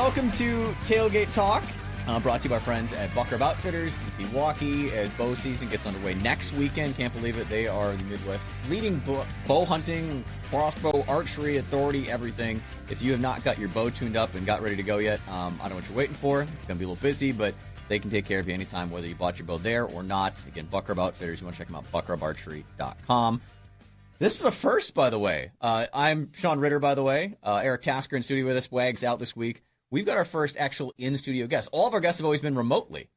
welcome to Tailgate Talk, brought to you by our friends at Buck Rub Outfitters in Milwaukee as bow season gets underway next weekend. Can't believe it. They are the Midwest leading bow hunting, crossbow, archery, authority, everything. If you have not got your bow tuned up and got ready to go yet, I don't know what you're waiting for. It's going to be a little busy, but they can take care of you anytime, whether you bought your bow there or not. Again, Buck Rub Outfitters. You want to check them out, buckrubarchery.com. This is a first, by the way. I'm Sean Ritter, by the way. Eric Tasker in studio with us. Wag's out this week. We've got our first actual in-studio guest. All of our guests have always been remotely.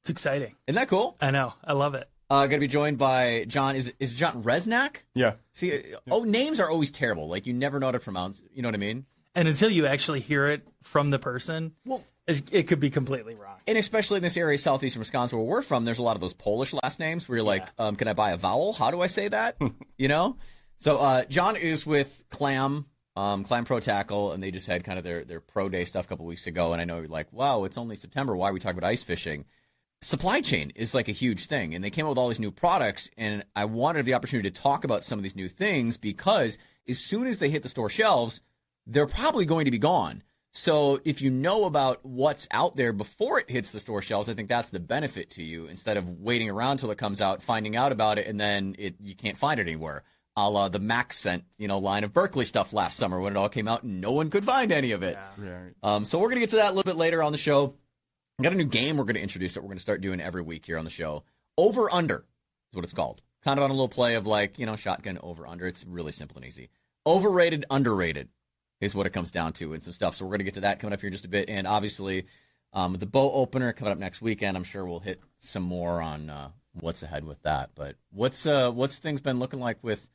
It's exciting. Isn't that cool? I know. I love it. Going to be joined by John. Is John Reznack? Yeah. See, names are always terrible. Like, you never know how to pronounce. You know what I mean? And until you actually hear it from the person, well, it could be completely wrong. And especially in this area, southeastern Wisconsin, where we're from, there's a lot of those Polish last names where you're like, can I buy a vowel? How do I say that? You know? So John is with Clam Pro Tackle, and they just had kind of their pro day stuff a couple weeks ago. And I know you're like, wow, it's only September. Why are we talking about ice fishing? Supply chain is like a huge thing, and they came up with all these new products, and I wanted the opportunity to talk about some of these new things because as soon as they hit the store shelves, they're probably going to be gone. So if you know about what's out there before it hits the store shelves, I think that's the benefit to you instead of waiting around till it comes out, finding out about it, and then you can't find it anywhere. A la the Mac Scent, line of Berkeley stuff last summer when it all came out and no one could find any of it. Yeah. So we're going to get to that a little bit later on the show. We got a new game we're going to introduce that we're going to start doing every week here on the show. Over Under is what it's called. Kind of on a little play of shotgun over under. It's really simple and easy. Overrated, underrated is what it comes down to and some stuff. So we're going to get to that coming up here in just a bit. And obviously, the bow opener coming up next weekend, I'm sure we'll hit some more on what's ahead with that. But what's things been looking like with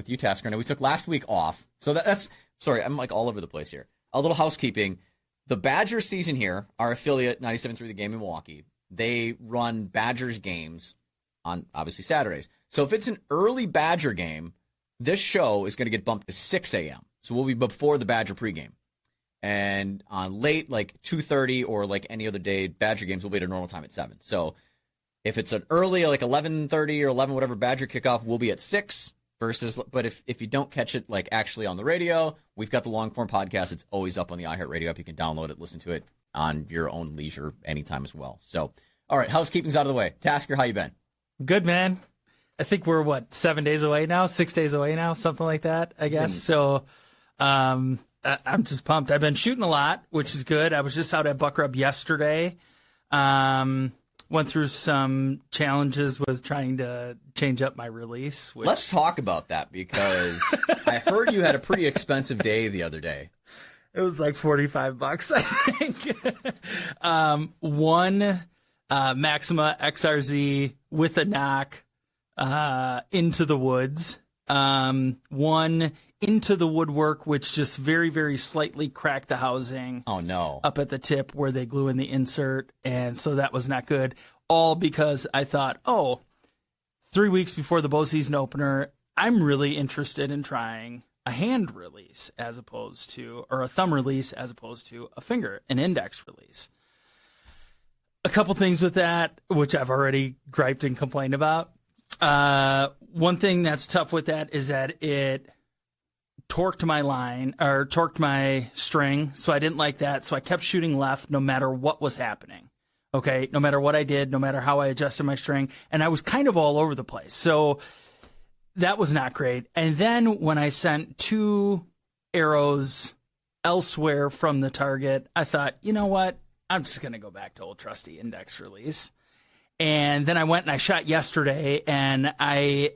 you, Tasker? Now, we took last week off. So that's sorry, I'm like all over the place here. A little housekeeping. The Badgers season here, our affiliate, 97.3 The Game in Milwaukee, they run Badgers games on, obviously, Saturdays. So if it's an early Badger game, this show is going to get bumped to 6 a.m. So we'll be before the Badger pregame. And on late, like 2:30 or like any other day, Badger games will be at a normal time at 7. So if it's an early, like 11:30 or 11, whatever, Badger kickoff, we'll be at 6. But if you don't catch it like actually on the radio, we've got the long form podcast. It's always up on the iHeartRadio app. You can download it, listen to it on your own leisure anytime as well. So, all right, housekeeping's out of the way. Tasker, how you been? Good, man. I think we're 7 days away now, 6 days away now, something like that, I guess. So I'm just pumped. I've been shooting a lot, which is good. I was just out at Buck Rub yesterday. Went through some challenges with trying to change up my release. Let's talk about that because I heard you had a pretty expensive day the other day. It was like $45, I think. One Maxima XRZ with a knock into the woods. One into the woodwork, which just very, very slightly cracked the housing. Oh, no. Up at the tip where they glue in the insert. And so that was not good. All because I thought, 3 weeks before the bow season opener, I'm really interested in trying a hand release or a thumb release as opposed to an index release. A couple things with that, which I've already griped and complained about. One thing that's tough with that is that it torqued my string. So I didn't like that. So I kept shooting left no matter what was happening. Okay. No matter what I did, no matter how I adjusted my string. And I was kind of all over the place. So that was not great. And then when I sent 2 arrows elsewhere from the target, I thought, you know what? I'm just going to go back to old trusty index release. And then I went and I shot yesterday, and I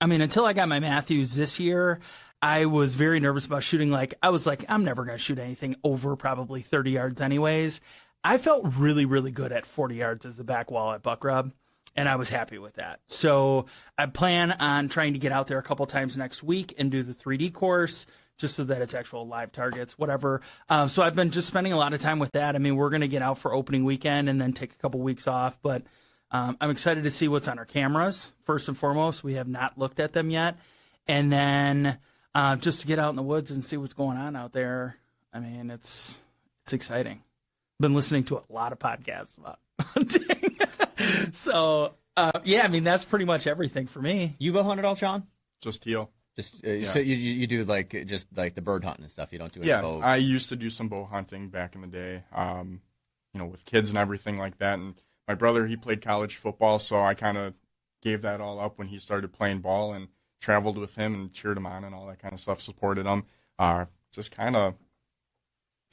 mean, until I got my Matthews this year, I was very nervous about shooting. I was like, I'm never going to shoot anything over probably 30 yards anyways. I felt really, really good at 40 yards as the back wall at Buck Rub, and I was happy with that. So I plan on trying to get out there a couple times next week and do the 3D course, just so that it's actual live targets, whatever. So I've been just spending a lot of time with that. I mean, we're going to get out for opening weekend and then take a couple weeks off. But I'm excited to see what's on our cameras. First and foremost, we have not looked at them yet. And then just to get out in the woods and see what's going on out there. I mean, it's exciting. Been listening to a lot of podcasts about hunting. So, I mean, that's pretty much everything for me. You bow hunt at all, John? Just teal. Just so you do like just like the bird hunting and stuff. You don't do any bow. I used to do some bow hunting back in the day. With kids and everything like that. And my brother, he played college football, so I kind of gave that all up when he started playing ball and traveled with him and cheered him on and all that kind of stuff, supported him. Just kind of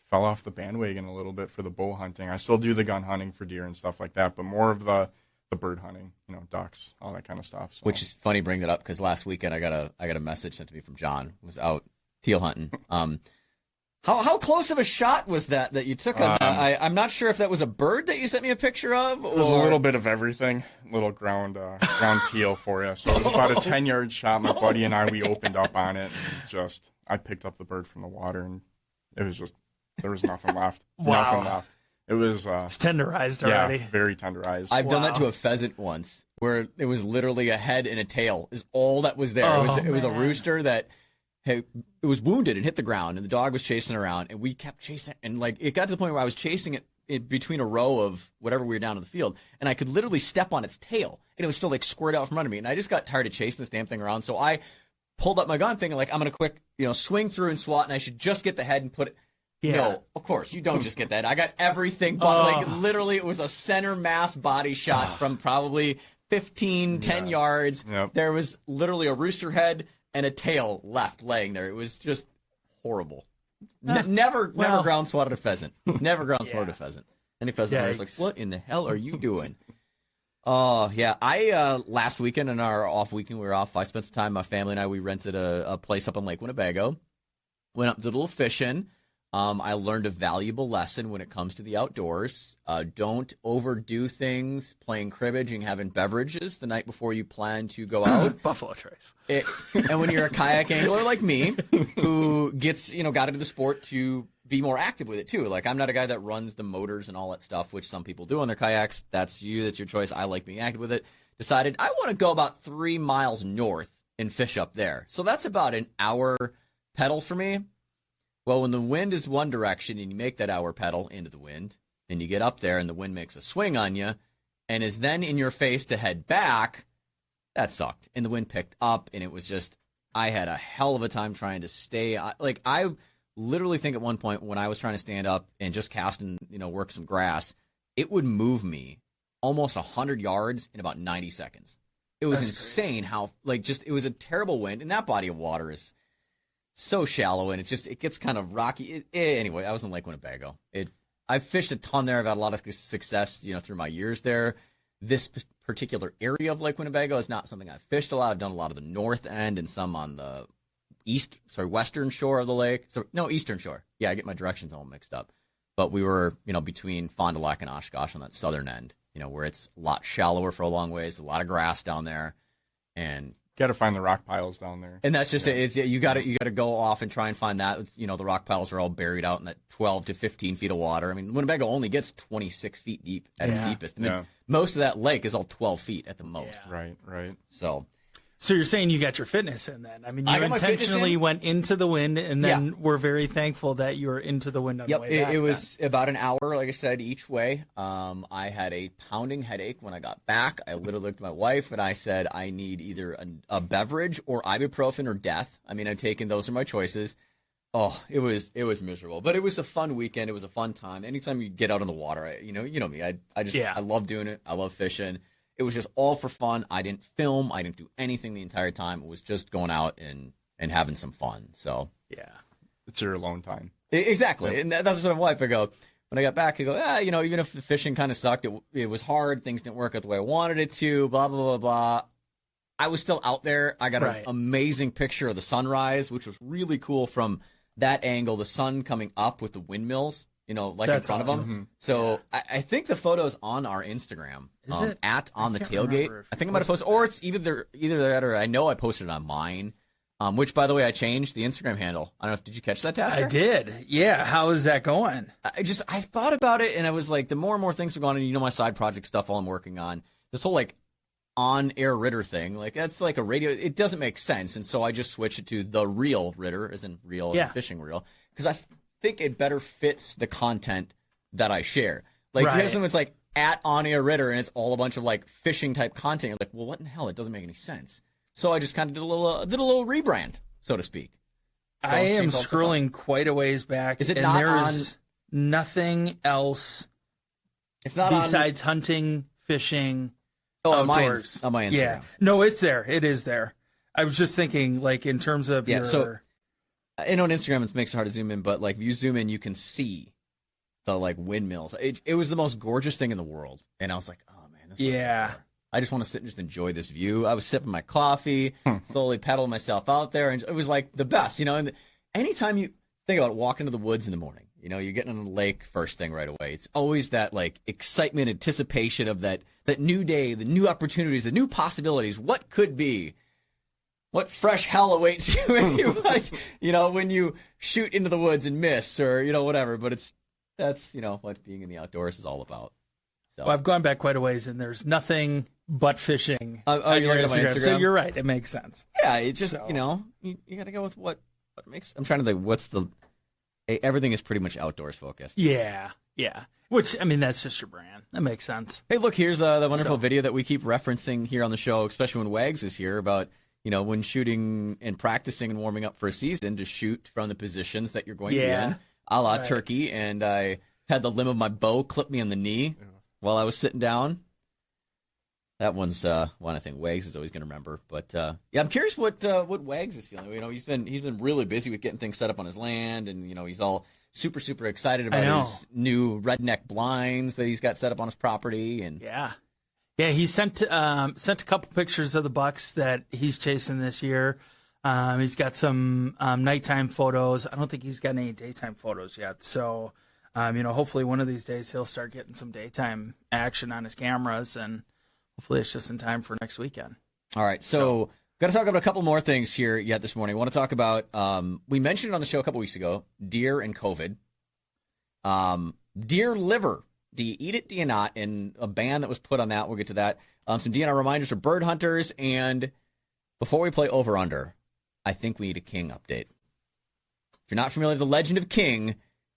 fell off the bandwagon a little bit for the bow hunting. I still do the gun hunting for deer and stuff like that, but more of the bird hunting, ducks, all that kind of stuff. So. Which is funny bring that up because last weekend I got a message sent to me from John, who was out teal hunting. How close of a shot was that you took on that? I'm not sure if that was a bird that you sent me a picture of. Or... It was a little bit of everything. Little ground teal for you. So it was about a 10-yard shot. My buddy and we opened up on it. And I picked up the bird from the water, and it was there was nothing left. Wow. Nothing left. It was... it's tenderized already. Yeah, very tenderized. I've done that to a pheasant once, where it was literally a head and a tail is all that was there. It was a rooster that... it was wounded and hit the ground, and the dog was chasing around, and we kept chasing, and like it got to the point where I was chasing it in between a row of whatever we were down in the field, and I could literally step on its tail, and it was still like squirt out from under me, and I just got tired of chasing this damn thing around, so I pulled up my gun thinking like I'm gonna quick swing through and swat, and I should just get the head and put it. Yeah. No, of course you don't just get that. I got everything, but like literally it was a center mass body shot from probably 10 yards. Yep. There was literally a rooster head and a tail left laying there. It was just horrible. Never ground swatted a pheasant. Never ground swatted a pheasant. Any pheasant owner is like, what in the hell are you doing? Oh, yeah. I last weekend in our off weekend, we were off. I spent some time, my family and I, we rented a place up on Lake Winnebago. Went up, did a little fishing. I learned a valuable lesson when it comes to the outdoors. Don't overdo things, playing cribbage and having beverages the night before you plan to go out. Buffalo Trace. And when you're a kayak angler like me, who got into the sport to be more active with it too. Like I'm not a guy that runs the motors and all that stuff, which some people do on their kayaks. That's your choice. I like being active with it. Decided I want to go about 3 miles north and fish up there. So that's about an hour pedal for me. Well, when the wind is one direction and you make that hour pedal into the wind, and you get up there and the wind makes a swing on you and is then in your face to head back, that sucked. And the wind picked up, and it was just, I had a hell of a time trying to stay. Like, I literally think at one point when I was trying to stand up and just cast and, work some grass, it would move me almost 100 yards in about 90 seconds. It was insane how, it was a terrible wind, and that body of water is so shallow, and it gets kind of rocky. Anyway, I was in Lake Winnebago. I've fished a ton there. I've had a lot of success, through my years there. This particular area of Lake Winnebago is not something I've fished a lot. I've done a lot of the north end and some on the western shore of the lake. Eastern shore. Yeah, I get my directions all mixed up. But we were, between Fond du Lac and Oshkosh on that southern end, where it's a lot shallower for a long ways, a lot of grass down there, and got to find the rock piles down there. And that's just it. You got to go off and try and find that. It's, the rock piles are all buried out in that 12 to 15 feet of water. I mean, Winnebago only gets 26 feet deep at its deepest. I mean, most of that lake is all 12 feet at the most. Yeah. Right. So you're saying you got your fitness in then? I mean, you intentionally went into the wind, and then we're very thankful that you were into the wind on the way back. It was about an hour, like I said, each way. I had a pounding headache when I got back. I literally looked at my wife, and I said, I need either a beverage or ibuprofen or death. I mean, I've taken those are my choices. Oh, it was miserable, but it was a fun weekend. It was a fun time. Anytime you get out on the water, you know me. I love doing it. I love fishing. It was just all for fun. I didn't film. I didn't do anything the entire time. It was just going out and having some fun. So yeah, it's your alone time. Exactly, Yep. and that's what my wife. I go when I got back. I go, even if the fishing kind of sucked, it was hard. Things didn't work out the way I wanted it to. Blah blah blah blah. I was still out there. I got an amazing picture of the sunrise, which was really cool from that angle. The sun coming up with the windmills. That's in front of them. Mm-hmm. So I think the photo's on our Instagram. Is it? At On the Tailgate. I think I might have posted, or it's either that, or I know I posted it on mine. Which, by the way, I changed the Instagram handle. I don't know. Did you catch that, Tasker? I did. Yeah. How is that going? I thought about it, and I was like, the more and more things are going on, my side project stuff, all I'm working on, this whole on-air Ritter thing, that's like a radio. It doesn't make sense, and so I just switched it to the real Ritter, as in real, as in fishing reel, because I think it better fits the content that I share. Here's something that's at On Air Ritter, and it's all a bunch of fishing type content. You're like, well, what in the hell? It doesn't make any sense. So I just kind of did a little rebrand, so to speak. So I am King's also scrolling quite a ways back. Is it and not there's nothing else It's not besides hunting, fishing, on outdoors. on my Instagram. Yeah. No, it's there. It is there. I was just thinking, like, in terms of your... So I know on Instagram it makes it hard to zoom in, but like if you zoom in, you can see the like windmills. It was the most gorgeous thing in the world, and I was like, oh man, this is I just want to sit and just enjoy this view. I was sipping my coffee, slowly pedaling myself out there, and it was like the best, you know. And anytime you think about walking to the woods in the morning, you know, you're getting on the lake first thing right away. It's always that like excitement, anticipation of that new day, the new opportunities, the new possibilities. What could be? What fresh hell awaits you when you like, you know, when you shoot into the woods and miss, or you know, whatever. But that's you know what being in the outdoors is all about. So Well, I've gone back quite a ways, and there's nothing but fishing you're on your looking at my Instagram. So Instagram? you're right. It makes sense. yeah, it just So- you know you got to go with what makes. I'm trying to think. What's the everything is pretty much outdoors focused. Yeah. Yeah. Which, I mean, that's just your brand. That makes sense. Hey, look, here's the wonderful So- video that we keep referencing here on the show, especially when Wags is here, about, you know, when shooting and practicing and warming up for a season to shoot from the positions that you're going to be in, a la Right. turkey. And I had the limb of my bow clip me on the knee while I was sitting down. That one's one I think Wags is always going to remember. But yeah, I'm curious what Wags is feeling. You know, he's been really busy with getting things set up on his land, and you know, he's all super excited about his new Reznack blinds that he's got set up on his property. And Yeah. Yeah, he sent a couple pictures of the bucks that he's chasing this year. He's got some nighttime photos. I don't think he's got any daytime photos yet. So, you know, hopefully one of these days he'll start getting some daytime action on his cameras, and hopefully it's just in time for next weekend. All right, so got to talk about a couple more things here yet this morning. I want to talk about, we mentioned it on the show a couple weeks ago, deer and COVID. Deer liver. Do you eat it? Do you not? And a ban that was put on that. We'll get to that. Some DNR reminders for bird hunters. And before we play over under, I think we need a king update. If you're not familiar with the legend of King,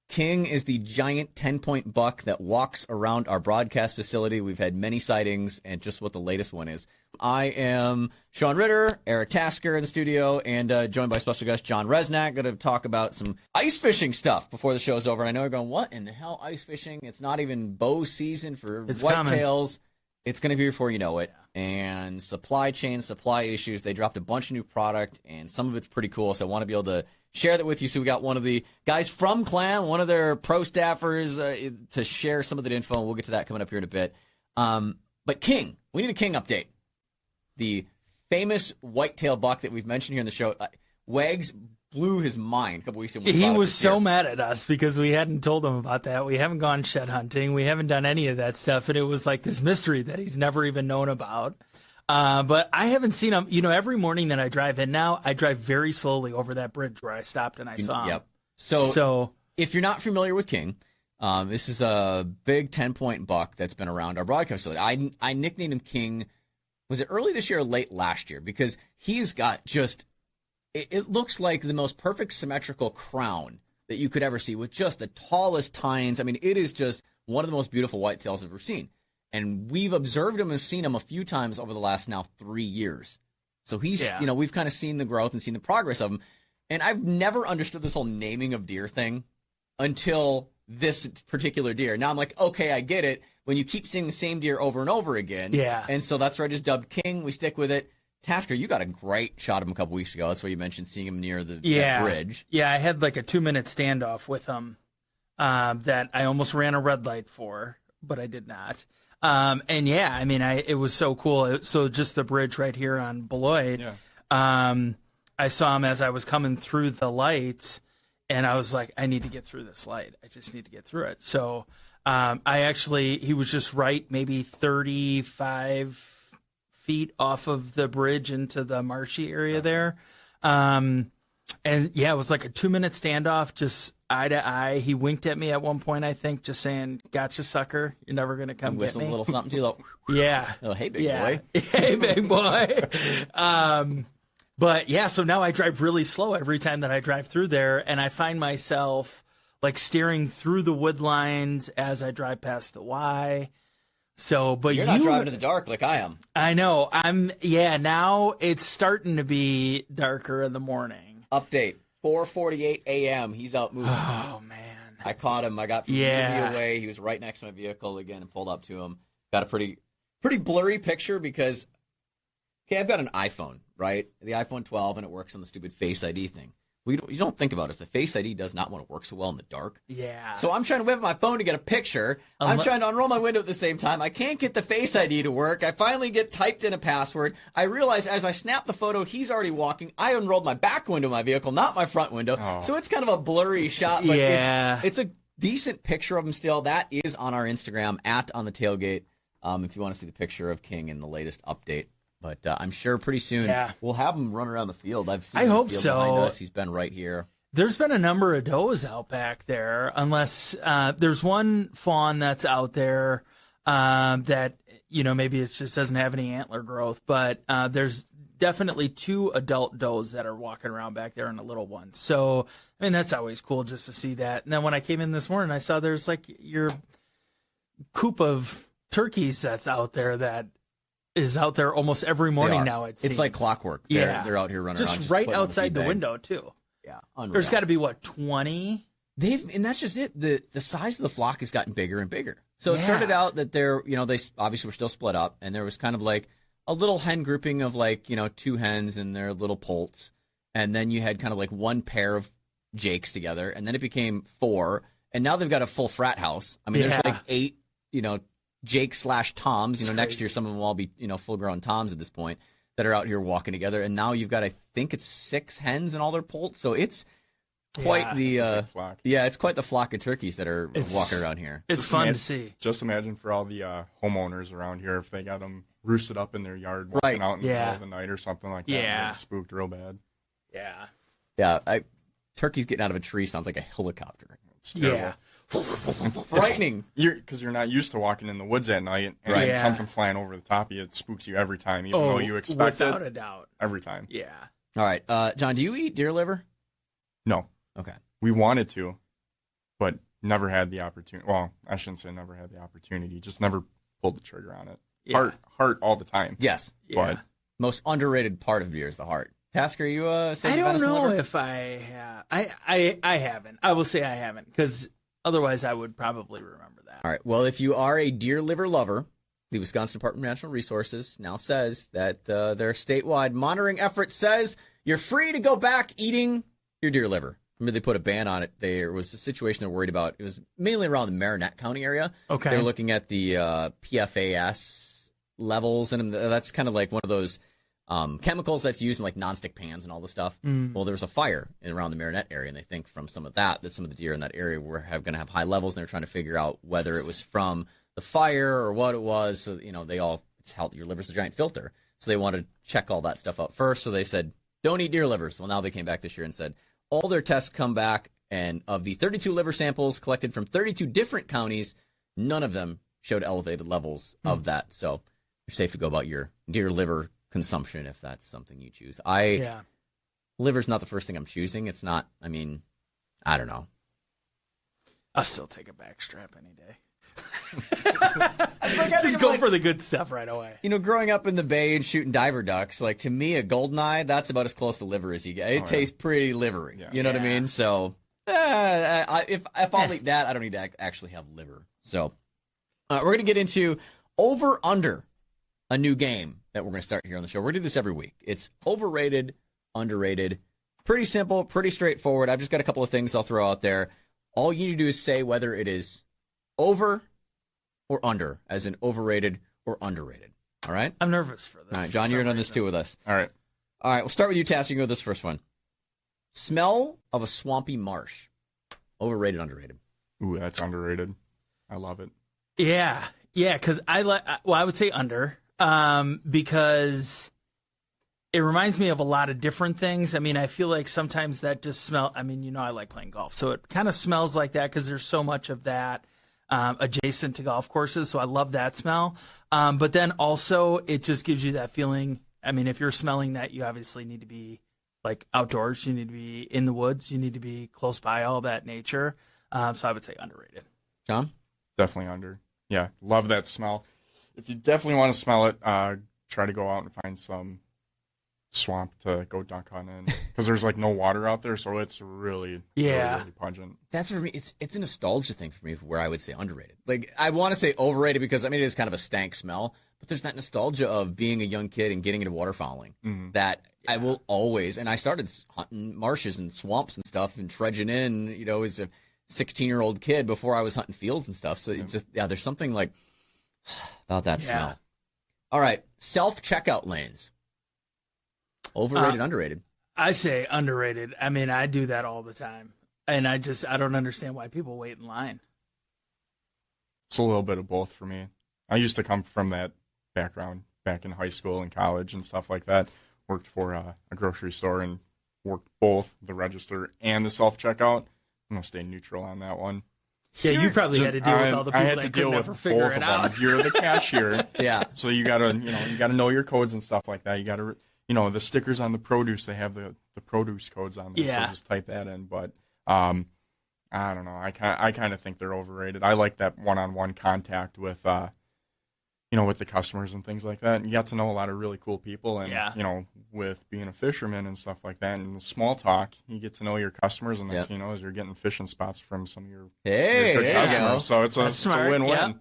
King is the giant 10-point buck that walks around our broadcast facility. We've had many sightings, and just what the latest one is. I am Sean Ritter, Eric Tasker in the studio, and joined by special guest John Reznack. Going to talk about some ice fishing stuff before the show's over. I know you're going, what in the hell, ice fishing? It's not even bow season for whitetails. It's going to be before you know it. And supply chain, supply issues. They dropped a bunch of new product, and some of it's pretty cool, so I want to be able to share that with you. So we got one of the guys from Clam, one of their pro staffers, to share some of that info. We'll get to that coming up here in a bit. But King, we need a King update. The famous whitetail buck that we've mentioned here in the show. Wags blew his mind a couple weeks ago. He was so mad at us because we hadn't told him about that. We haven't gone shed hunting. We haven't done any of that stuff. And it was like this mystery that he's never even known about. But I haven't seen him. You know, every morning that I drive in now, I drive very slowly over that bridge where I stopped and I saw him. Yep. So if you're not familiar with King, this is a big 10-point buck that's been around our broadcast facility. I nicknamed him King. Was it early this year or late last year? Because he's got just, it looks like the most perfect symmetrical crown that you could ever see with just the tallest tines. I mean, it is just one of the most beautiful whitetails I've ever seen. And we've observed him and seen him a few times over the last now 3 years. So he's, you know, we've kind of seen the growth and seen the progress of him. And I've never understood this whole naming of deer thing until this particular deer. Now I'm like, okay, I get it. When you keep seeing the same deer over and over again. Yeah. And so that's where I just dubbed King. We stick with it. Tasker, you got a great shot of him a couple weeks ago. That's why you mentioned seeing him near the that bridge. Yeah, I had like a 2-minute standoff with him that I almost ran a red light for, but I did not. And yeah, I mean, it was so cool. So just the bridge right here on Beloit. Yeah. I saw him as I was coming through the lights, and I was like, I need to get through this light. I just need to get through it. So he was just right, maybe 35 feet off of the bridge into the marshy area there. And yeah, it was like a 2-minute standoff, just eye to eye. He winked at me at one point, I think, just saying, "Gotcha, sucker. You're never going to come get Whistle me." a little something to you. Like, Yeah. oh, hey, big boy. Hey, big boy. But yeah, so now I drive really slow every time that I drive through there, and I find myself like steering through the wood lines as I drive past the Y. So, but You're not driving in the dark like I am. I know. Now it's starting to be darker in the morning. Update, 4:48 a.m. He's out moving. Oh, man. I caught him. I got from away. He was right next to my vehicle again and pulled up to him. Got a pretty blurry picture because, okay, I've got an iPhone, right? The iPhone 12, and it works on the stupid Face ID thing. You don't think about it. The Face ID does not want to work so well in the dark. Yeah. So I'm trying to whip my phone to get a picture. I'm trying to unroll my window at the same time. I can't get the Face ID to work. I finally get typed in a password. I realize as I snap the photo, he's already walking. I unrolled my back window of my vehicle, not my front window. Oh. So it's kind of a blurry shot. But it's a decent picture of him still. That is on our Instagram, @OnTheTailgate, if you want to see the picture of King in the latest update. But I'm sure pretty soon we'll have him run around the field. I hope so. Behind us. He's been right here. There's been a number of does out back there, unless there's one fawn that's out there that, maybe it just doesn't have any antler growth. But there's definitely 2 adult does that are walking around back there and a little one. So, I mean, that's always cool just to see that. And then when I came in this morning, I saw there's like your coop of turkeys that's out there that is out there almost every morning now. It's like clockwork. They're out here running around. Just right outside the window, too. Yeah. Unreal. There's got to be, 20? And that's just it. The size of the flock has gotten bigger and bigger. So it started out that they obviously were still split up, and there was kind of like a little hen grouping of 2 hens and their little poults. And then you had kind of like 1 pair of jakes together, and then it became 4. And now they've got a full frat house. I mean, there's like 8, Jake/Toms. Next year some of them will all be, full-grown Toms at this point that are out here walking together. And now you've got, I think it's 6 hens and all their poults. So it's quite the flock. Yeah, it's quite the flock of turkeys that are walking around here. It's fun to see. Just imagine for all the homeowners around here if they got them roosted up in their yard, walking out in the middle of the night or something like that. And get spooked real bad. Yeah. Yeah. Turkeys getting out of a tree sounds like a helicopter. It's terrible. Yeah. It's frightening. Because you're not used to walking in the woods at night, and something flying over the top of you, it spooks you every time, even though you expect it. Without a doubt. Every time. Yeah. All right. John, do you eat deer liver? No. Okay. We wanted to, but never had the opportunity. Well, I shouldn't say never had the opportunity. Just never pulled the trigger on it. Yeah. Heart all the time. Yes. But most underrated part of deer is the heart. Tasker, you I don't know if I have. I haven't. I will say I haven't, because otherwise I would probably remember that. All right. Well, if you are a deer liver lover, the Wisconsin Department of Natural Resources now says that their statewide monitoring effort says you're free to go back eating your deer liver. Remember, they put a ban on it. There was a situation they're worried about. It was mainly around the Marinette County area. Okay. They were looking at the PFAS levels, and that's kind of like one of those chemicals that's used in like nonstick pans and all this stuff. Well, there was a fire around the Marinette area, and they think from some of that some of the deer in that area were going to have high levels, and they're trying to figure out whether it was from the fire or what it was. So, it's how your liver's a giant filter. So they wanted to check all that stuff out first. So they said, don't eat deer livers. Well, now they came back this year and said all their tests come back, and of the 32 liver samples collected from 32 different counties, none of them showed elevated levels of that. So you're safe to go about your deer liver consumption if that's something you choose. Liver's not the first thing I'm choosing. It's not. I mean, I don't know. I'll still take a backstrap any day. Just go for the good stuff right away. Growing up in the Bay and shooting diver ducks, like, to me, a goldeneye, that's about as close to liver as you get. It tastes pretty livery. Yeah. You know what I mean? So if I'll eat that, I don't need to actually have liver. So we're going to get into over under, a new game that we're going to start here on the show. We're going to do this every week. It's overrated, underrated. Pretty simple, pretty straightforward. I've just got a couple of things I'll throw out there. All you need to do is say whether it is over or under, as in overrated or underrated. All right? I'm nervous for this. All right, John, you're in on this too with us. All right, we'll start with you, Tass. You can go with this first one. Smell of a swampy marsh. Overrated, underrated? Ooh, that's underrated. I love it. Yeah, because I would say under. Because it reminds me of a lot of different things. I mean, I feel like sometimes that just smell. I mean, I like playing golf, so it kind of smells like that because there's so much of that adjacent to golf courses. So I love that smell. But then also it just gives you that feeling. I mean, if you're smelling that, you obviously need to be like outdoors. You need to be in the woods. You need to be close by all that nature. So I would say underrated. John? Definitely under. Yeah, love that smell. if you definitely want to smell it, try to go out and find some swamp to go duck hunt in, because there's like no water out there, so it's really really pungent. That's for me. It's a nostalgia thing for me, where I would say underrated. Like, I want to say overrated because I mean it is kind of a stank smell, but there's that nostalgia of being a young kid and getting into waterfowling that I will always. And I started hunting marshes and swamps and stuff and trudging in, you know, as a 16-year-old kid before I was hunting fields and stuff. So it just there's something like about that smell. All right, self-checkout lanes. Overrated, underrated? I say underrated. I mean, I do that all the time. And I don't understand why people wait in line. It's a little bit of both for me. I used to come from that background back in high school and college and stuff like that. Worked for a grocery store and worked both the register and the self-checkout. I'm going to stay neutral on that one. Yeah, you probably had to deal with all the people that could never figure it out. You're the cashier. Yeah. So you gotta know your codes and stuff like that. You gotta, the stickers on the produce, they have the produce codes on there. Yeah. So just type that in. But I don't know. I kind of think they're overrated. I like that one-on-one contact with with the customers and things like that. And you get to know a lot of really cool people. And with being a fisherman and stuff like that, and the small talk, you get to know your customers, and next thing you know, is you're getting fishing spots from some of your good customers. So it's a win-win. Yep.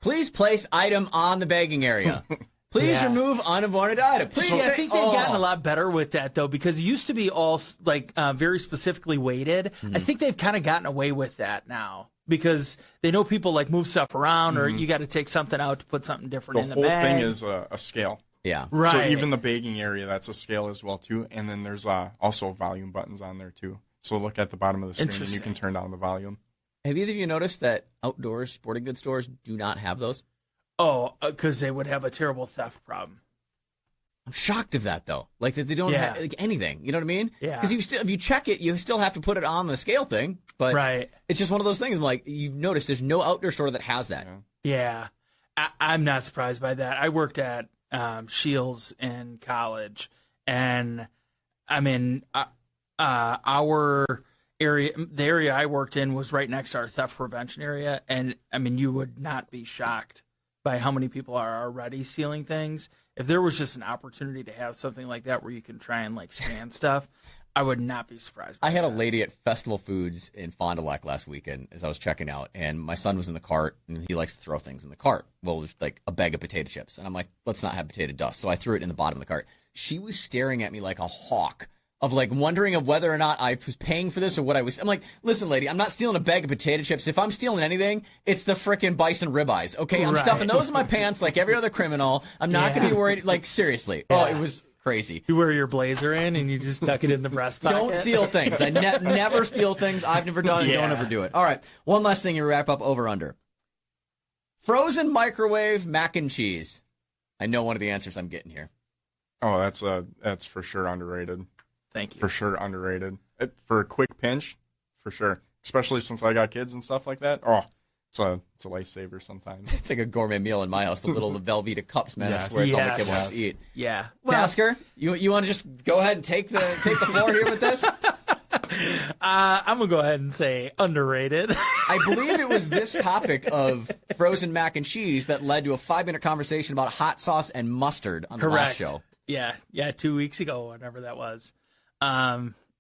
Please place item on the bagging area. Please remove unwanted item. Please. I think they've gotten a lot better with that, though, because it used to be all like very specifically weighted. I think they've kind of gotten away with that now, because they know people like move stuff around, or you got to take something out to put something different in the bag. The whole thing is a scale. Yeah. Right. So even the bagging area, that's a scale as well, too. And then there's also volume buttons on there, too. So look at the bottom of the screen, and you can turn down the volume. Have either of you noticed that outdoor sporting goods stores do not have those? Oh, because they would have a terrible theft problem. I'm shocked of that, though. Like, that they don't have anything. You know what I mean? Yeah. Because if you check it, you still have to put it on the scale thing. But it's just one of those things. I'm like, you've noticed there's no outdoor store that has that. Yeah. I'm not surprised by that. I worked at Shields in college, and I mean, our area, the area I worked in, was right next to our theft prevention area, and I mean, you would not be shocked by how many people are already stealing things. If there was just an opportunity to have something like that where you can try and like scan stuff, I would not be surprised. I had a lady at Festival Foods in Fond du Lac last weekend as I was checking out, and my son was in the cart, and he likes to throw things in the cart. Well, there's like a bag of potato chips, and I'm like, let's not have potato dust. So I threw it in the bottom of the cart. She was staring at me like a hawk, of like wondering of whether or not I was paying for this or what I was. I'm like, listen, lady, I'm not stealing a bag of potato chips. If I'm stealing anything, it's the frickin' bison ribeyes. Okay, I'm stuffing those in my pants like every other criminal. I'm not going to be worried. Like, seriously. Oh, it was crazy. You wear your blazer in and you just tuck it in the breast pocket. Don't steal things. I never steal things. I've never done it. Don't ever do it. All right, one last thing to wrap up over under. Frozen microwave mac and cheese. I know one of the answers I'm getting here. Oh, that's for sure underrated. Thank you. For sure underrated. For a quick pinch, for sure. Especially since I got kids and stuff like that. Oh, it's a lifesaver sometimes. It's like a gourmet meal in my house. The little Velveeta cups, man. I swear it's all the kid wants to eat. Yeah. Well, Tasker, you want to just go ahead and take the floor here with this? I'm gonna go ahead and say underrated. I believe it was this topic of frozen mac and cheese that led to a 5-minute conversation about hot sauce and mustard on the last show. Yeah, 2 weeks ago, whatever that was.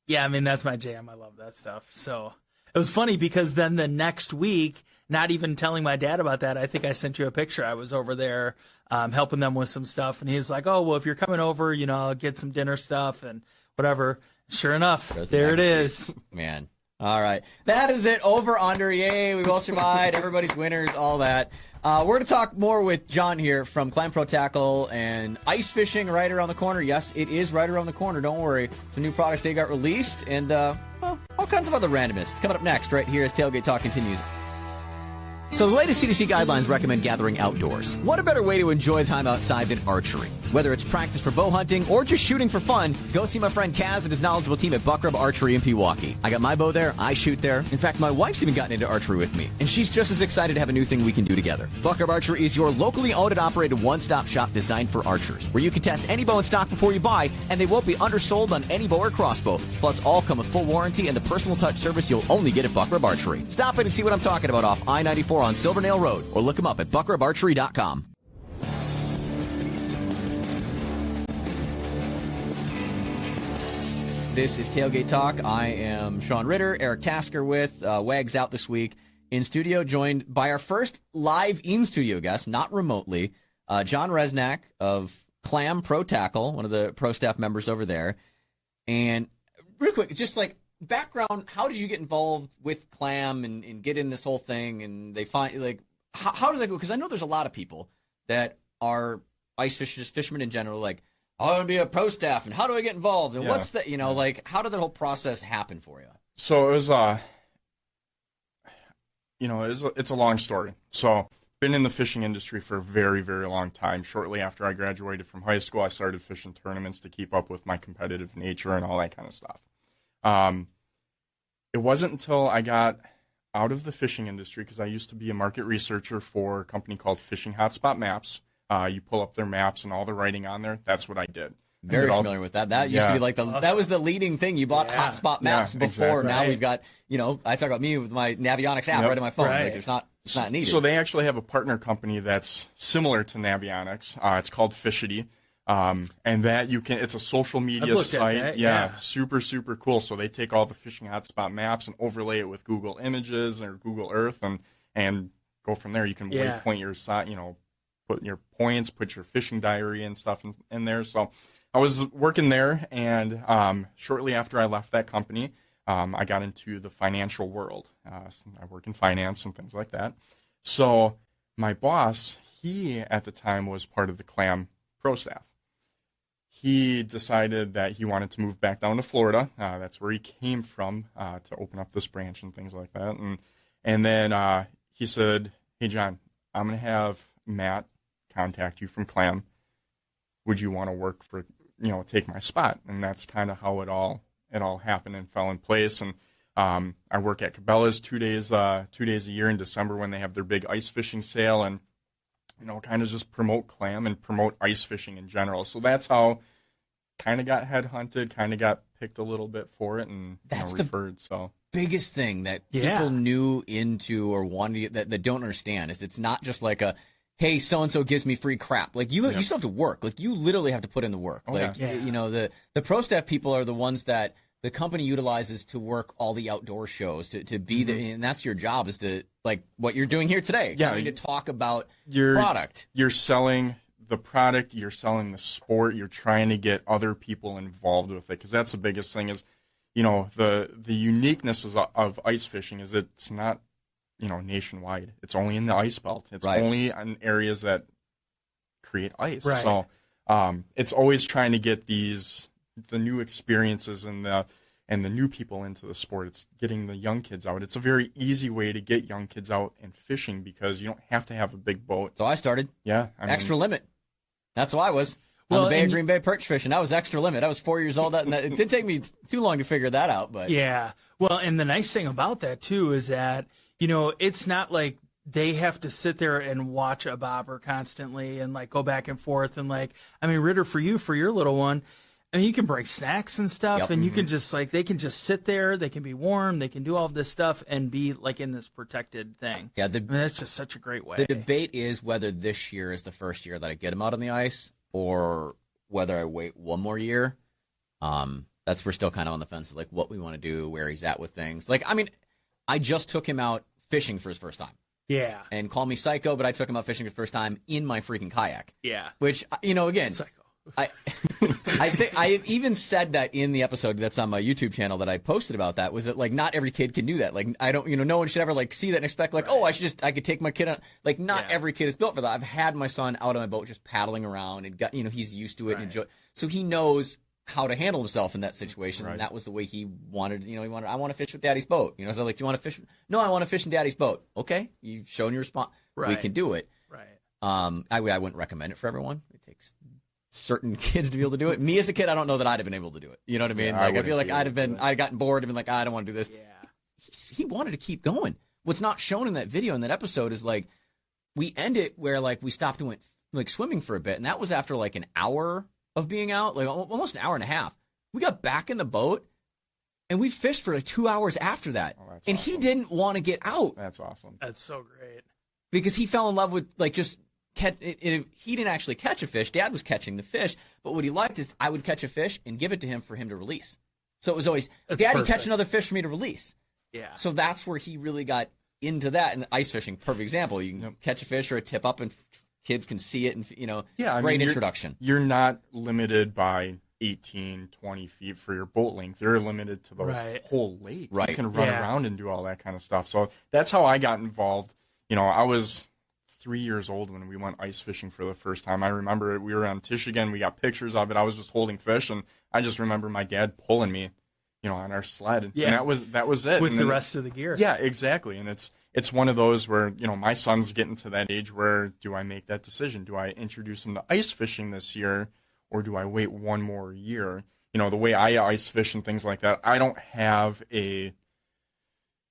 Yeah, I mean, that's my jam. I love that stuff. So it was funny because then the next week, not even telling my dad about that, I think I sent you a picture. I was over there helping them with some stuff, and he's like, oh, well, if you're coming over, I'll get some dinner stuff and whatever. Sure enough, there it is. Man. All right. That is it. Over, under. Yay. We all survived. Everybody's winners, all that. We're going to talk more with John here from Clam Pro Tackle, and ice fishing right around the corner. Yes, it is right around the corner. Don't worry. Some new products they got released, and all kinds of other randomness. Coming up next right here as Tailgate Talk continues. So the latest CDC guidelines recommend gathering outdoors. What a better way to enjoy time outside than archery? Whether it's practice for bow hunting or just shooting for fun, go see my friend Kaz and his knowledgeable team at Buck Rub Archery in Pewaukee. I got my bow there. I shoot there. In fact, my wife's even gotten into archery with me, and she's just as excited to have a new thing we can do together. Buck Rub Archery is your locally owned and operated one-stop shop designed for archers, where you can test any bow in stock before you buy, and they won't be undersold on any bow or crossbow. Plus, all come with full warranty and the personal touch service you'll only get at Buck Rub Archery. Stop in and see what I'm talking about off I-94 on Silver Nail Road, or look them up at buckrubarchery.com. This is Tailgate Talk. I am Sean Ritter, Eric Tasker with Wags out this week in studio, joined by our first live in-studio guest, not remotely, John Reznack of Clam Pro Tackle, one of the pro staff members over there. And real quick, just like background, how did you get involved with Clam and get in this whole thing? And they find, like, how does that go? Because I know there's a lot of people that are ice fishers, just fishermen in general, like, I want to be a pro staff, and how do I get involved? And what's the, like, how did that whole process happen for you? So it was, it's a long story. So been in the fishing industry for a very, very long time. Shortly after I graduated from high school, I started fishing tournaments to keep up with my competitive nature and all that kind of stuff. It wasn't until I got out of the fishing industry, because I used to be a market researcher for a company called Fishing Hotspot Maps. You pull up their maps and all the writing on there. That's what I did. Very familiar with that. That used to be like that was the leading thing. You bought hotspot maps before. Exactly. Now we've got, I talk about me with my Navionics app right on my phone. Right. Like it's not needed. So they actually have a partner company that's similar to Navionics. It's called Fishity. And that it's a social media site. That, Super, super cool. So they take all the fishing hotspot maps and overlay it with Google Images or Google Earth and go from there. You can waypoint your site, put your points, put your fishing diary and stuff in there. So I was working there, and shortly after I left that company, I got into the financial world. I work in finance and things like that. So my boss, he at the time was part of the Clam Pro staff. He decided that he wanted to move back down to Florida. That's where he came from to open up this branch and things like that. And then he said, "Hey, John, I'm going to have Matt contact you from Clam. Would you want to work for, take my spot?" And that's kind of how it all happened and fell in place. And I work at Cabela's 2 days a year in December when they have their big ice fishing sale, and kind of just promote Clam and promote ice fishing in general. So that's how kind of got headhunted, kind of got picked a little bit for it, and referred. So biggest thing that people new into or wanted that don't understand is it's not just like a, hey, so-and-so gives me free crap. Like, you still have to work. Like, you literally have to put in the work. The pro staff people are the ones that the company utilizes to work all the outdoor shows, to be the, and that's your job, is to, like, what you're doing here today. Yeah. To talk about your product. You're selling the product, you're selling the sport, you're trying to get other people involved with it. Because that's the biggest thing is, the uniqueness of ice fishing is it's not, nationwide. It's only in the ice belt. It's only in areas that create ice. Right. So it's always trying to get the new experiences and the new people into the sport. It's getting the young kids out. It's a very easy way to get young kids out and fishing because you don't have to have a big boat. So I started. Yeah. Extra limit. That's who I was. On the Bay of Green Bay perch fishing. I was extra limit. I was 4 years old. And it didn't take me too long to figure that out. But yeah. Well, and the nice thing about that, too, is that, it's not like they have to sit there and watch a bobber constantly and, like, go back and forth. And, like, Ritter, for your little one, you can break snacks and stuff, and you can just, like, they can just sit there. They can be warm. They can do all of this stuff and be, like, in this protected thing. Yeah, that's just such a great way. The debate is whether this year is the first year that I get him out on the ice or whether I wait one more year. We're still kind of on the fence of, like, what we want to do, where he's at with things. Like, I just took him out fishing for his first time. Yeah. And call me psycho, but I took him out fishing for the first time in my freaking kayak. Yeah. Which, again, psycho. I think I even said that in the episode that's on my YouTube channel that I posted about that, was that, like, not every kid can do that. Like, I don't, no one should ever, like, see that and expect, like, I could take my kid on. Like, not every kid is built for that. I've had my son out on my boat just paddling around and got, he's used to it and enjoy. So he knows how to handle himself in that situation. And that was the way he wanted, I want to fish with Daddy's boat. So, like, do you want to fish? No, I want to fish in Daddy's boat. Okay. You've shown your response. Right. We can do it. Right. I wouldn't recommend it for everyone. It takes certain kids to be able to do it. Me as a kid, I don't know that I'd have been able to do it. You know what I mean? Like, I feel like I'd gotten bored and been like, I don't want to do this. Yeah. He wanted to keep going. What's not shown in that video, in that episode, is, like, we end it where, like, we stopped and went, like, swimming for a bit. And that was after, like, an hour of being out, like almost an hour and a half. We got back in the boat and we fished for like 2 hours after that. And awesome. He didn't want to get out. That's awesome. That's so great. Because he fell in love with, like, just he didn't actually catch a fish. Dad was catching the fish. But what he liked is I would catch a fish and give it to him for him to release. So it was always, That's Daddy, perfect. catch another fish for me to release. Yeah. So that's where he really got into that. And ice fishing, perfect example. You can catch a fish or a tip up, and kids can see it, and great introduction. You're not limited by 18, 20 feet for your boat length. You're limited to the whole lake. Right. You can run around and do all that kind of stuff. So that's how I got involved. I was 3 years old when we went ice fishing for the first time. I remember we were on Tishigan. We got pictures of it. I was just holding fish, and I just remember my dad pulling me, on our sled. Yeah. And that was it. With and the rest of the gear. Yeah, exactly. And it's one of those where, my son's getting to that age where, do I make that decision? Do I introduce him to ice fishing this year, or do I wait one more year? The way I ice fish and things like that, I don't have a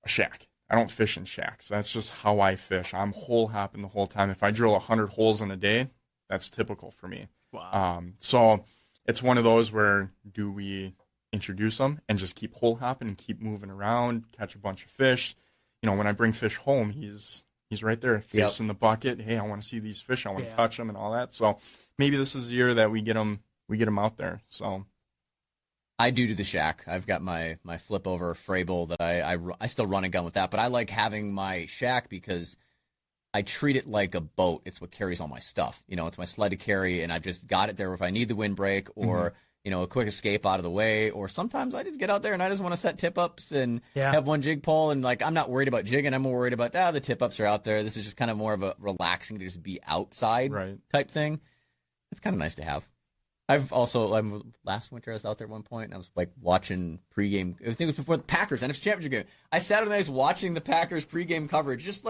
shack. I don't fish in shacks. That's just how I fish. I'm hole hopping the whole time. If I drill 100 holes in a day, that's typical for me. Wow. So it's one of those where, do we introduce them and just keep hole hopping and keep moving around, catch a bunch of fish? When I bring fish home, he's right there, face in the bucket. Hey, I want to see these fish. I want to touch them and all that. So maybe this is the year that we get them out there. So I do the shack. I've got my flip over Frable that I still run and gun with that, but I like having my shack because I treat it like a boat. It's what carries all my stuff. It's my sled to carry, and I've just got it there if I need the windbreak or a quick escape out of the way, or sometimes I just get out there and I just want to set tip ups and have one jig pull, and I'm not worried about jigging. I'm more worried about the tip ups are out there. This is just kind of more of a relaxing to just be outside type thing. It's kind of nice to have. Last winter I was out there at one point, and I was watching pregame. I think it was before the Packers NFC Championship game. I sat on the ice watching the Packers pregame coverage, just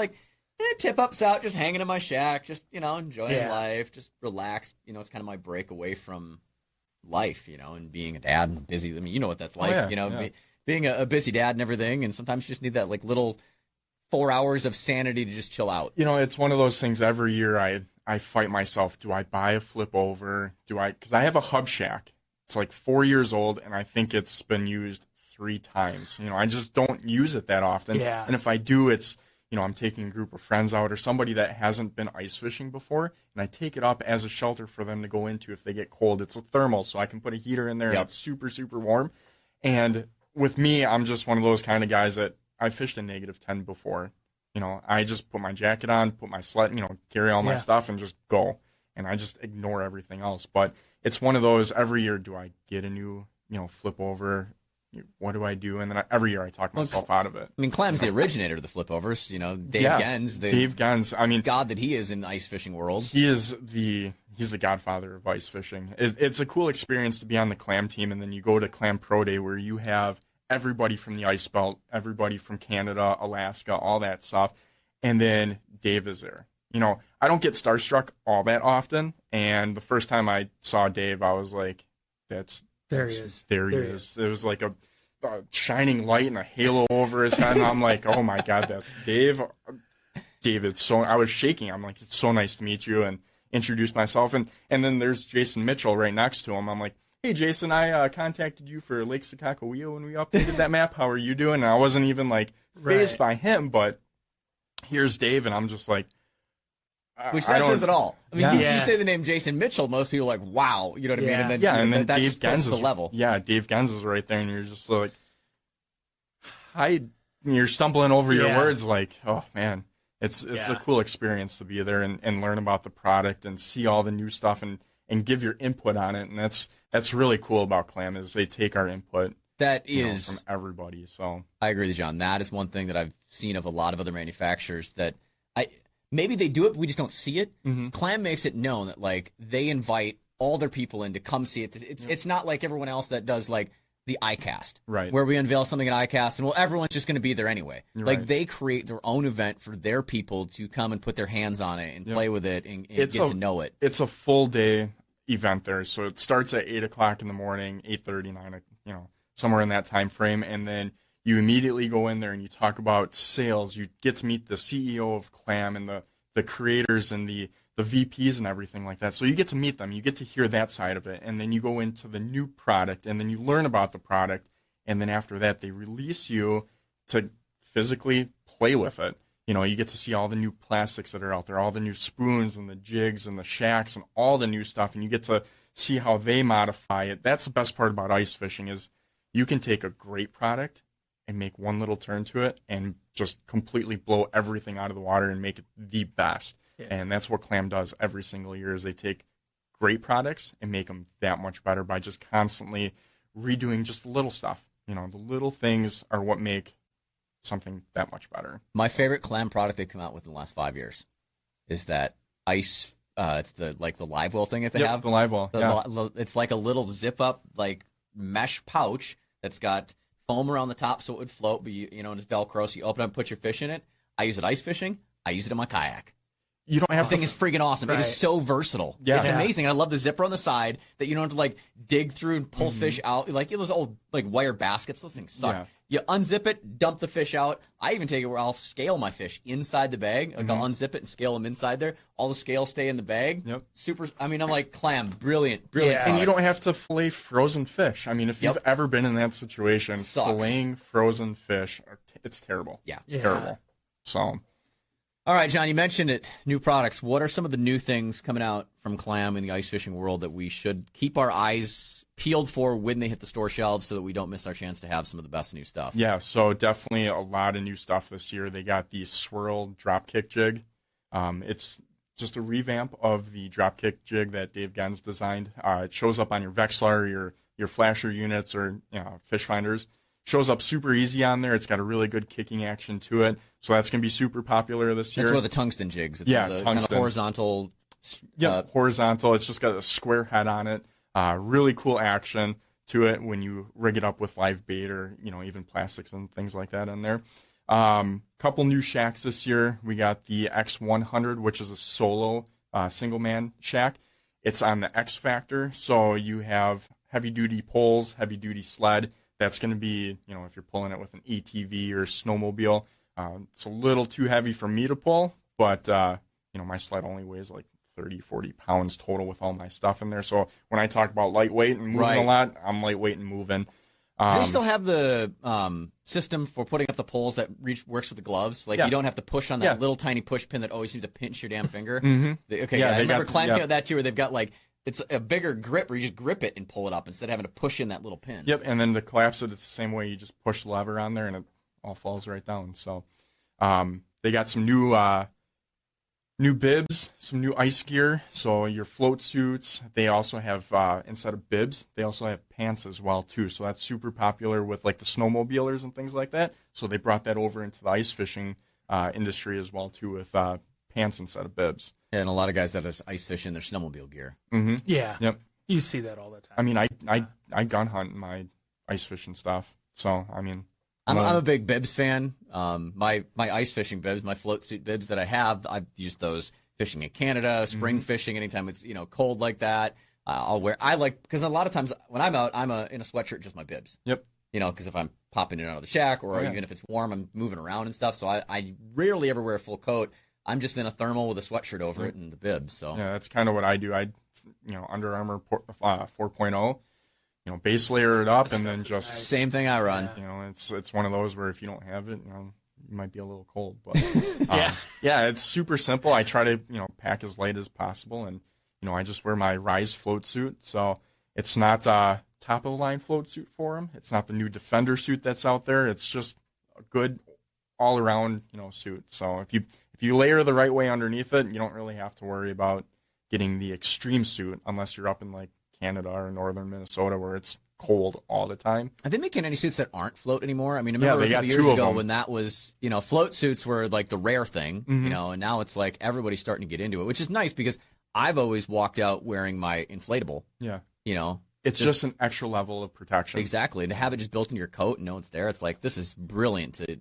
tip ups out, just hanging in my shack, just enjoying life, just relaxed. It's kind of my break away from life, and being a dad and busy. I mean, you know what that's like, being a busy dad and everything. And sometimes you just need that little 4 hours of sanity to just chill out. It's one of those things. Every year I fight myself. Do I buy a flip over? Because I have a hub shack. It's 4 years old, and I think it's been used 3 times. I just don't use it that often. Yeah. And if I do, it's, I'm taking a group of friends out or somebody that hasn't been ice fishing before, and I take it up as a shelter for them to go into if they get cold. It's a thermal, so I can put a heater in there, and it's super, super warm. And with me, I'm just one of those kind of guys that I fished in -10 before. I just put my jacket on, put my sled, carry all my stuff and just go. And I just ignore everything else. But it's one of those, every year, do I get a new, flip over? What do I do? And then every year I talk myself out of it. I mean, Clam's the originator of the flip overs. Dave Gens. Dave Gens. I mean, God that he is in the ice fishing world. He's the godfather of ice fishing. It's a cool experience to be on the Clam team, and then you go to Clam Pro Day where you have everybody from the ice belt, everybody from Canada, Alaska, all that stuff. And then Dave is there. I don't get starstruck all that often. And the first time I saw Dave, I was like, there he is. There he is. It was like a shining light and a halo over his head. And I'm like, oh my God, that's Dave. David, I was shaking. I'm like, it's so nice to meet you, and introduce myself. And then there's Jason Mitchell right next to him. I'm like, hey, Jason, I contacted you for Lake Sakakawea when we updated that map. How are you doing? And I wasn't even fazed by him, but here's Dave, and I'm just like, which that says it all. I mean, you say the name Jason Mitchell, most people are like, wow, you know what I mean? And then that Dave Gens is the level. Yeah, Dave Gens is right there, and you're just like, you're stumbling over your words like, oh man. It's a cool experience to be there and learn about the product and see all the new stuff and give your input on it. And that's really cool about Clam, is they take our input. That is from everybody. So I agree with you, John. That is one thing that I've seen of a lot of other manufacturers that maybe they do it, but we just don't see it. Mm-hmm. Clam makes it known that they invite all their people in to come see it. It's not like everyone else that does the iCast, right? Where we unveil something at iCast, and everyone's just going to be there anyway. Right. They create their own event for their people to come and put their hands on it and play with it and get to know it. It's a full day event there, so it starts at 8:00 in the morning, 8:30, 9, somewhere in that time frame, and then you immediately go in there and you talk about sales. You get to meet the CEO of Clam and the creators and the VPs and everything like that. So you get to meet them. You get to hear that side of it. And then you go into the new product, and then you learn about the product. And then after that, they release you to physically play with it. You get to see all the new plastics that are out there, all the new spoons and the jigs and the shacks and all the new stuff. And you get to see how they modify it. That's the best part about ice fishing is, You can take a great product and make one little turn to it and just completely blow everything out of the water and make it the best. Yeah. And that's what Clam does every single year is they take great products and make them that much better by just constantly redoing just little stuff. You know, the little things are what make something that much better. My favorite Clam product they've come out with in the last 5 years is that ice. It's the live well thing that they have. The live well. It's like a little zip up like mesh pouch that's got foam around the top so it would float, but and it's Velcro, so you open it up and put your fish in it. I use it ice fishing. I use it in my kayak. You don't have the thing is freaking awesome. Right. It is so versatile. Yeah. It's amazing. I love the zipper on the side that you don't have to like dig through and pull fish out. Like those old like wire baskets. Those things suck. Yeah. You unzip it, dump the fish out. I even take it where I'll scale my fish inside the bag. Like I'll unzip it and scale them inside there. All the scales stay in the bag. Yep. Super. I mean, I'm like, Clam, brilliant. Yeah. And you don't have to fillet frozen fish. I mean, if you've ever been in that situation, filleting frozen fish, it's terrible. Yeah. Terrible. So. All right, John, you mentioned it. New products. What are some of the new things coming out from Clam in the ice fishing world that we should keep our eyes peeled for when they hit the store shelves so that we don't miss our chance to have some of the best new stuff? Yeah, so definitely a lot of new stuff this year. They got the swirl dropkick jig. It's just a revamp of the dropkick jig that Dave Gens designed. It shows up on your Vexlar, your flasher units, or fish finders. Shows up super easy on there. It's got a really good kicking action to it. So that's going to be super popular this year. That's one of the tungsten jigs. It's tungsten. Kind of horizontal. Horizontal. It's just got a square head on it. Really cool action to it when you rig it up with live bait or, even plastics and things like that in there. Couple new shacks this year. We got the X100, which is a solo single-man shack. It's on the X Factor. So you have heavy-duty poles, heavy-duty sled. That's going to be, if you're pulling it with an ATV or snowmobile, it's a little too heavy for me to pull, but, my sled only weighs like 30, 40 pounds total with all my stuff in there. So when I talk about lightweight and moving a lot, I'm lightweight and moving. Do they still have the system for putting up the poles that works with the gloves? Like you don't have to push on that little tiny push pin that always seems to pinch your damn finger? I remember Clam got that too, where they've got like, it's a bigger grip where you just grip it and pull it up instead of having to push in that little pin. Yep, and then to collapse it, it's the same way. You just push the lever on there and it all falls right down. So they got some new bibs, some new ice gear. So your float suits, they also have, instead of bibs, they also have pants as well too. So that's super popular with like the snowmobilers and things like that. So they brought that over into the ice fishing industry as well too with pants instead of bibs. And a lot of guys that are ice fishing their snowmobile gear. Mm-hmm. Yeah. Yep. You see that all the time. I mean, I gun hunt in my ice fishing stuff. So, I mean. I'm a big bibs fan. My ice fishing bibs, my float suit bibs that I have, I've used those fishing in Canada, spring fishing, anytime it's, cold like that. Because a lot of times when I'm out, I'm in a sweatshirt, just my bibs. Yep. Because if I'm popping in and out of the shack or even if it's warm, I'm moving around and stuff. So I rarely ever wear a full coat. I'm just in a thermal with a sweatshirt over it and the bibs. So yeah, that's kind of what I do. Under Armour 4.0, base layer it up and then just same thing I run. It's one of those where if you don't have it, you might be a little cold. But it's super simple. I try to pack as light as possible, and I just wear my Rise float suit. So it's not top of the line float suit for them. It's not the new Defender suit that's out there. It's just a good all around suit. So if you layer the right way underneath it, you don't really have to worry about getting the extreme suit unless you're up in like Canada or northern Minnesota where it's cold all the time. Are they making any suits that aren't float anymore? I mean, I remember a couple years ago when that was, float suits were like the rare thing, and now it's like everybody's starting to get into it, which is nice because I've always walked out wearing my inflatable. Yeah. It's just an extra level of protection. Exactly. To have it just built into your coat and know it's there, it's like, this is brilliant to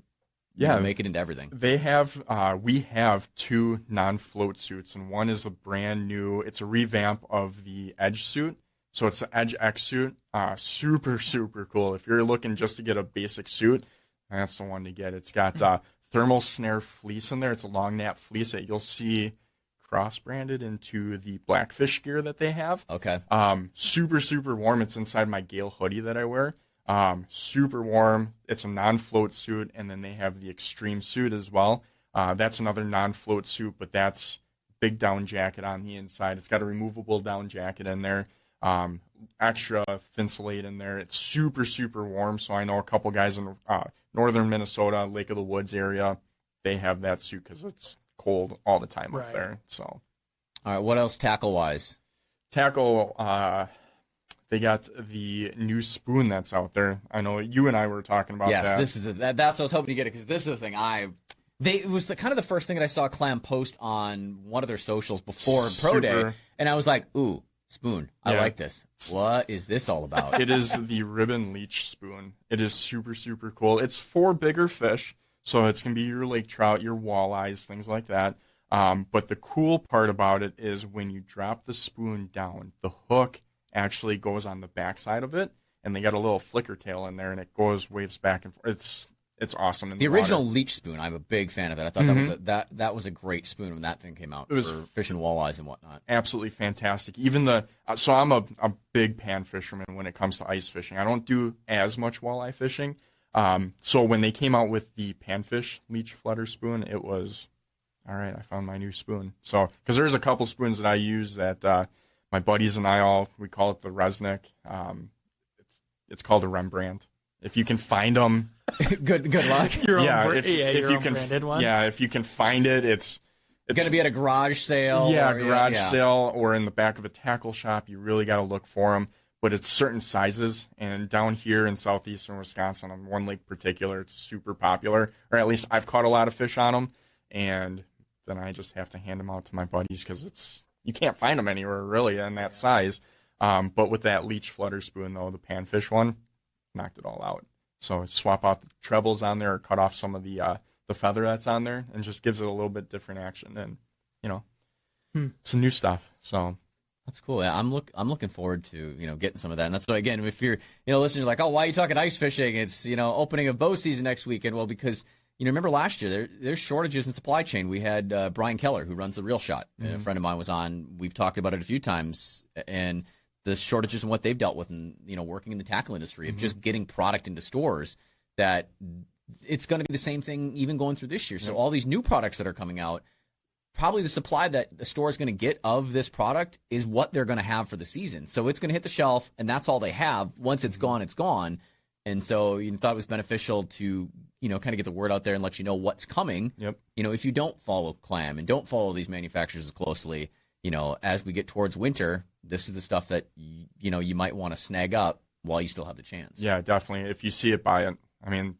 make it into everything. They have, we have two non-float suits, and one is a brand new, it's a revamp of the Edge suit. So it's the Edge X suit. Super, super cool. If you're looking just to get a basic suit, that's the one to get. It's got thermal snare fleece in there. It's a long nap fleece that you'll see cross-branded into the Blackfish gear that they have. Okay. Super, super warm. It's inside my Gale hoodie that I wear. Super warm. It's a non-float suit, and then they have the Extreme suit as well. That's another non-float suit, but that's big down jacket on the inside. It's got a removable down jacket in there. extra thinsulate in there. It's super, super warm. So I know a couple guys in northern Minnesota, Lake of the Woods area, they have that suit because it's cold all the time up there. So, all right, what else tackle-wise? Tackle, they got the new spoon that's out there. I know you and I were talking about that. Yes, that's what I was hoping to get it, because this is the thing. It was kind of the first thing that I saw Clam post on one of their socials before Pro Day, and I was like, ooh, spoon. I like this. What is this all about? It is the ribbon leech spoon. It is super, super cool. It's for bigger fish, so it's going to be your lake trout, your walleyes, things like that. But the cool part about it is when you drop the spoon down, the hook actually goes on the backside of it, and they got a little flicker tail in there, and it waves back and forth. It's awesome. In the original water. leech spoon, I'm a big fan of that. I thought that was a great spoon when that thing came out. It was for fishing walleyes and whatnot. Absolutely fantastic. Even so I'm a big pan fisherman when it comes to ice fishing. I don't do as much walleye fishing. So when they came out with the panfish leech flutter spoon, it was all right. I found my new spoon. So because there's a couple spoons that I use that my buddies and I we call it the Reznack. It's called a Rembrandt. If you can find them, good luck. If you can find it, it's going to be at a garage sale. Yeah, sale or in the back of a tackle shop. You really got to look for them. But it's certain sizes, and down here in southeastern Wisconsin, on one lake in particular, it's super popular. Or at least I've caught a lot of fish on them, and then I just have to hand them out to my buddies because you can't find them anywhere really in that size. But with that leech flutter spoon, though, the panfish one, knocked it all out. So swap out the trebles on there, or cut off some of the feather that's on there, and just gives it a little bit different action. And some new stuff. So that's cool. Yeah, I'm looking forward to getting some of that. And that's so again, if you're listening, you're like, oh, why are you talking ice fishing? It's opening of bow season next weekend. Well, because remember last year there's shortages in supply chain. We had Brian Keller, who runs the Real Shot. A friend of mine was on. We've talked about it a few times, and the shortages and what they've dealt with, and working in the tackle industry of just getting product into stores. That it's going to be the same thing even going through this year. So all these new products that are coming out, probably the supply that the store is going to get of this product is what they're going to have for the season. So it's going to hit the shelf, and that's all they have. Once it's gone, it's gone. And so you thought it was beneficial to kind of get the word out there and let you know what's coming. Yep. If you don't follow Clam and don't follow these manufacturers as closely, as we get towards winter, this is the stuff that you might want to snag up while you still have the chance. Yeah, definitely. If you see it, buy it. I mean,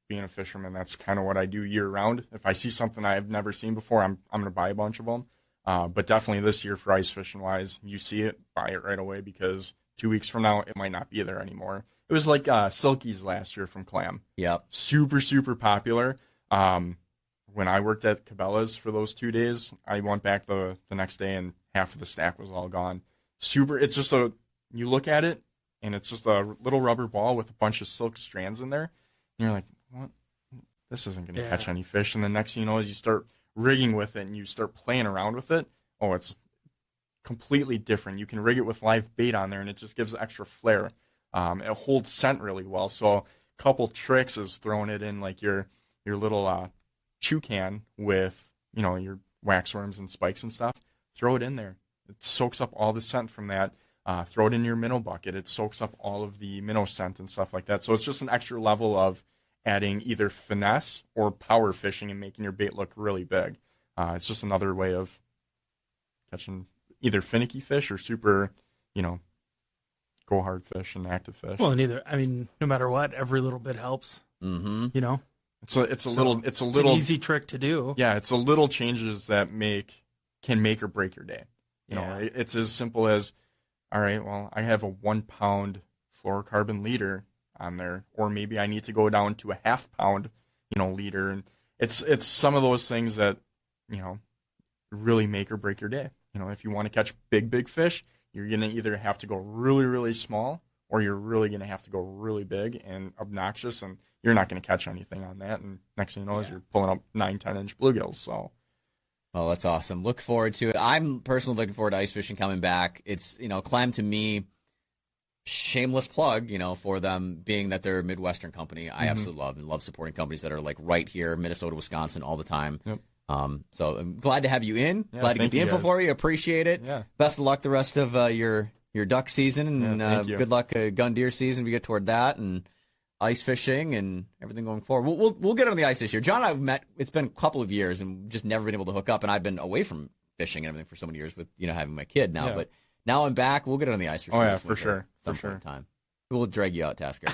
being a fisherman, that's kind of what I do year round. If I see something I've never seen before, I'm going to buy a bunch of them. But definitely this year for ice fishing wise, you see it, buy it right away, because 2 weeks from now it might not be there anymore. It was like Silkies last year from Clam. Yep. Super, super popular. When I worked at Cabela's for those 2 days, I went back the next day and half of the stack was all gone. Super. It's just you look at it and it's just a little rubber ball with a bunch of silk strands in there. And you're like, what? This isn't going to catch any fish. And the next thing you know is you start rigging with it and you start playing around with it. Oh, it's completely different. You can rig it with live bait on there and it just gives extra flair. It holds scent really well. So a couple tricks is throwing it in like your little chew can with your waxworms and spikes and stuff. Throw it in there. It soaks up all the scent from that. Throw it in your minnow bucket. It soaks up all of the minnow scent and stuff like that. So it's just an extra level of adding either finesse or power fishing and making your bait look really big. It's just another way of catching either finicky fish or super, go hard fish and active fish. Well, no matter what, every little bit helps. Mm-hmm. It's an easy trick to do. Yeah, it's a little changes that can make or break your day. It's as simple as, all right, well, I have a 1 pound fluorocarbon leader on there, or maybe I need to go down to a half pound, leader. And it's some of those things that, really make or break your day. If you want to catch big fish, you're going to either have to go really, really small, or you're really going to have to go really big and obnoxious, and you're not going to catch anything on that. And next thing you know is you're pulling up 9-10 inch bluegills. So. Oh, that's awesome. Look forward to it. I'm personally looking forward to ice fishing coming back. It's, Clam to me, shameless plug, for them being that they're a Midwestern company. I absolutely love supporting companies that are like right here, Minnesota, Wisconsin, all the time. Yep. So I'm glad to have you in. Yeah, glad to get the info guys. for you. Appreciate it. Yeah. Best of luck the rest of your your duck season, and thank you. good luck gun deer season. We get toward that, and ice fishing and everything going forward. We'll get on the ice this year. John and I have met. It's been a couple of years, and just never been able to hook up. And I've been away from fishing and everything for so many years with having my kid now. Yeah. But now I'm back. We'll get on the ice for sure. Oh yeah, this for winter, sure, some for sure. point in time. We'll drag you out, Tasker.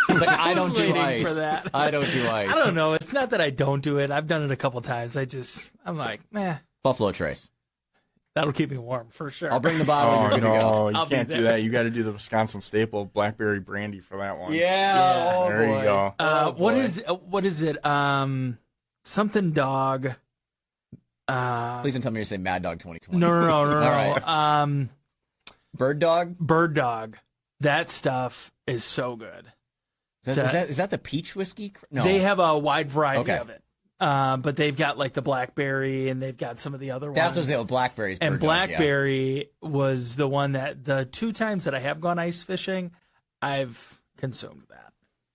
He's like, I don't do waiting ice. for that. I don't do ice. I don't know. It's not that I don't do it. I've done it a couple times. I'm like, meh. Buffalo Trace. That'll keep me warm for sure. I'll bring the bottle. Oh You're good to go. no, you I'll be can't do there. that. You got to do the Wisconsin staple, blackberry brandy for that one. Yeah. Oh, there boy. you go. What is it? Something dog. Please don't tell me you're saying Mad Dog 2020. No. All right. Bird Dog? Bird dog. That stuff is so good. Is that the peach whiskey? No. They have a wide variety Okay. of it. But they've got like the blackberry, and they've got some of the other ones. That's what they blackberries. And Bird Dog, yeah. blackberry was the one that the 2 times that I have gone ice fishing, I've consumed that.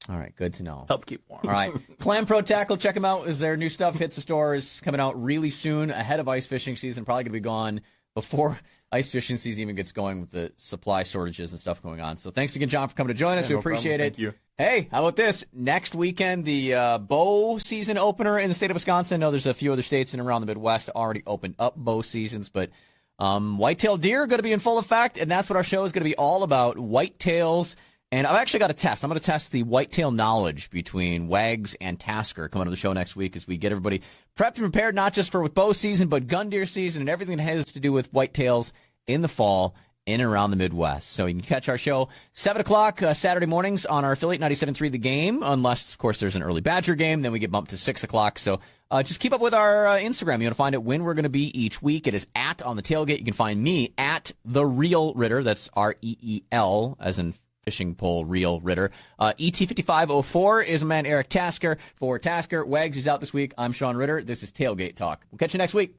All right, good to know. Help keep warm. All right, Clam Pro Tackle, check them out. Is their new stuff hits the stores, coming out really soon, ahead of ice fishing season. Probably going to be gone before ice fishing season even gets going with the supply shortages and stuff going on. So thanks again, John, for coming to join us. Yeah, We no appreciate problem. it. Thank you. Hey, how about this? Next weekend, the bow season opener in the state of Wisconsin. I know there's a few other states in and around the Midwest already opened up bow seasons, but whitetail deer are going to be in full effect, and that's what our show is going to be all about, whitetails. And I've actually got a test. I'm going to test the whitetail knowledge between Wags and Tasker coming on the show next week as we get everybody prepped and prepared, not just for with bow season, but gun deer season and everything that has to do with whitetails in the fall in and around the Midwest. So you can catch our show 7 o'clock Saturday mornings on our affiliate 97.3 The Game, unless, of course, there's an early Badger game. Then we get bumped to 6 o'clock. So just keep up with our Instagram. You're going to find out when we're going to be each week. It is at On the Tailgate. You can find me at The Real Ritter. That's REEL, as in fishing pole reel Ritter. ET5504 is my man Eric Tasker. For Tasker, Wags is out this week. I'm Shaun Ritter. This is Tailgate Talk. We'll catch you next week.